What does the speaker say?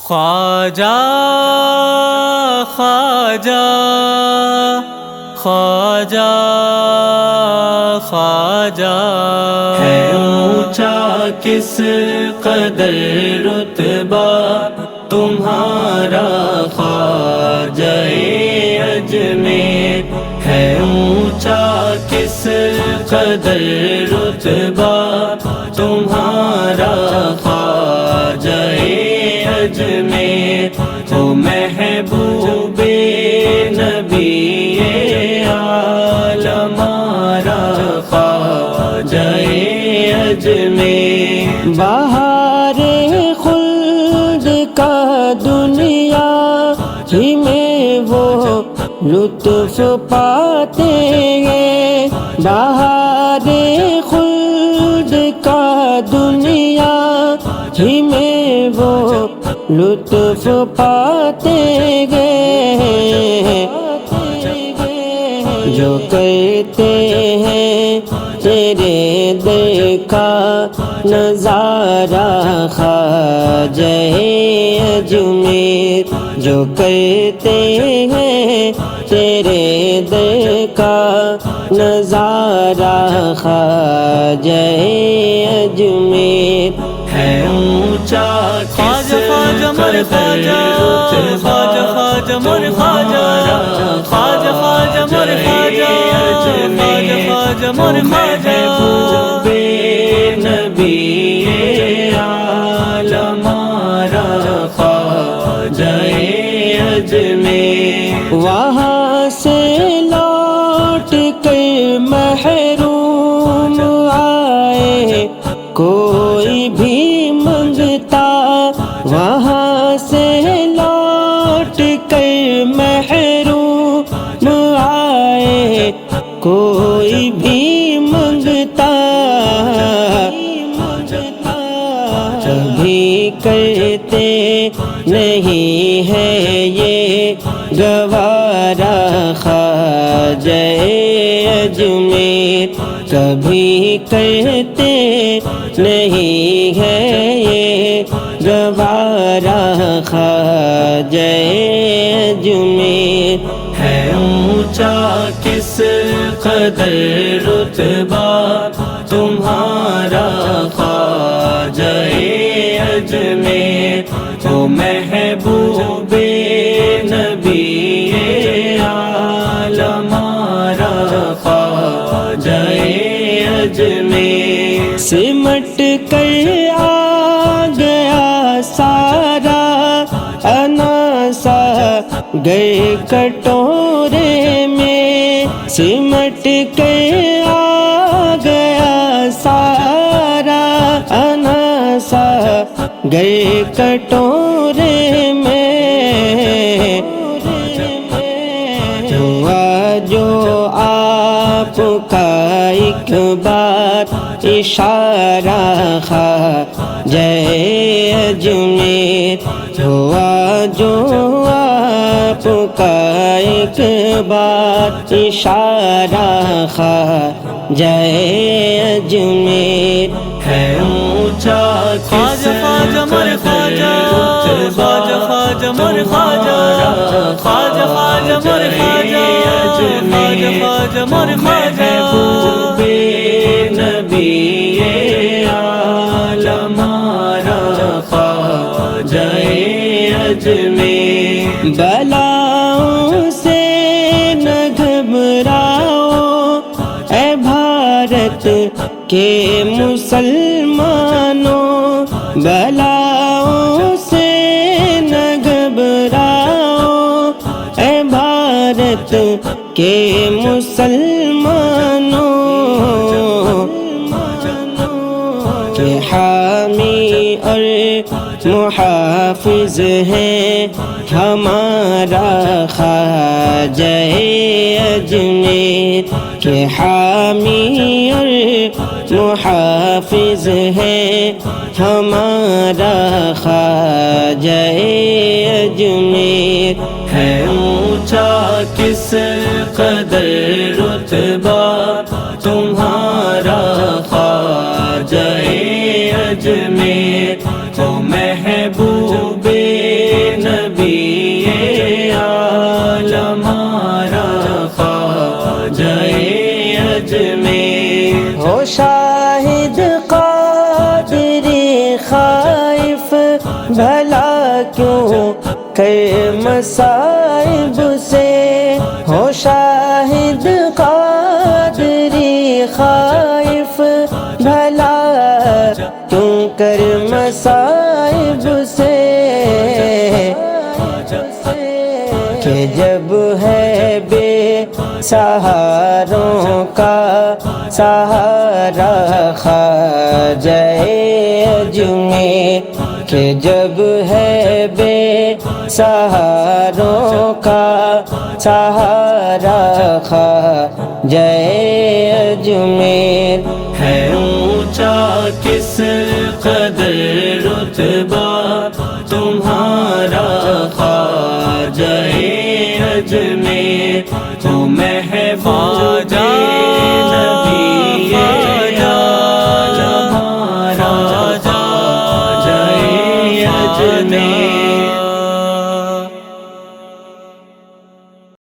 خواجہ خواجہ خواجہ خواجہ ہے اونچا کس قدر رتبہ تمہارا خواجہ اجمیر، ہے اونچا کس قدر رتبہ تمہارا خواجہ اجمیر، ہو محبوب نبی عالم ہمارا خواجہ اجمیر۔ بہار خلد کا دنیا ہی میں وہ لطف پاتے ہیں، بہار خلد کا دنیا ہی میں وہ لطف پاتے ہیں، جو کہتے ہیں تیرے در کا نظارہ خواجہ اجمیر، جو کہتے ہیں تیرے در کا نظارہ خواجہ اجمیر، ہے اونچا خواجہ خواجہ مر خواجہ خواجہ خواجہ مر خواجہ خواجہ خواجہ مر خواجہ خواجہ خواجہ مر خواجہ نبی عالم ہمارا خواجہ اجمیر، وہاں سے لوٹ کر محروم آئے کوئی بھی منگتا، وہاں سے لوٹ کر محروم آئے کوئی بھی منگتا، کبھی کہتے نہیں ہے یہ گوارا خواجہ اجمیر، کبھی کہتے نہیں ہے یہ گوارا خواجہ اجمیر، ہے اونچا کس قدر رتبہ تمہارا خواجہ اجمیر، ہو محبوب نبی عالم ہمارا خواجہ اجمیر، سمٹ کر آ گیا سارا اناسا گئے کٹورے میں، سمٹ کے آ گیا سارا اناسا گئے کٹورے میں، ہوا جو آپ کا ایک بار اشارہ خواجہ اجمیر، ہوا جو آپ کا ایک بار اشارہ خواجہ اجمیر، ہے اونچا خواجہ خواجہ مر خواجہ خواجہ خواجہ مر خواجہ خواجہ خواجہ مر خواجہ خواجہ خواجہ مر خواجہ نبی عالم ہمارا خواجہ اجمیر، بلاؤں سے نہ گھبراؤ اے بھارت کے مسلمانوں، بلاؤں سے نہ گھبراؤ اے بھارت کے مسلمانوں، کہ حامی اور محافظ ہے ہمارا خواجہ اجمیر، کہ حامی اور محافظ ہے ہمارا خواجہ اجمیر، ہے اونچا کس قدر رتبہ تمہارا خواجہ اجمیر، ہو محبوب بھلا کیوں کر مصائب سے ہو شاہد قادری خائف، بھلا کیوں کر مصائب سے کہ جب ہے بے سہاروں کا سہارا خواجہ اجمیر، کہ جب ہے بے سہاروں کا سہارا خواجہ اجمیر۔ ہے اونچا کس قدر رتبہ تمہارا خواجہ اجمیر، تو محبوب نبی ہمارا خواجہ اجمیر۔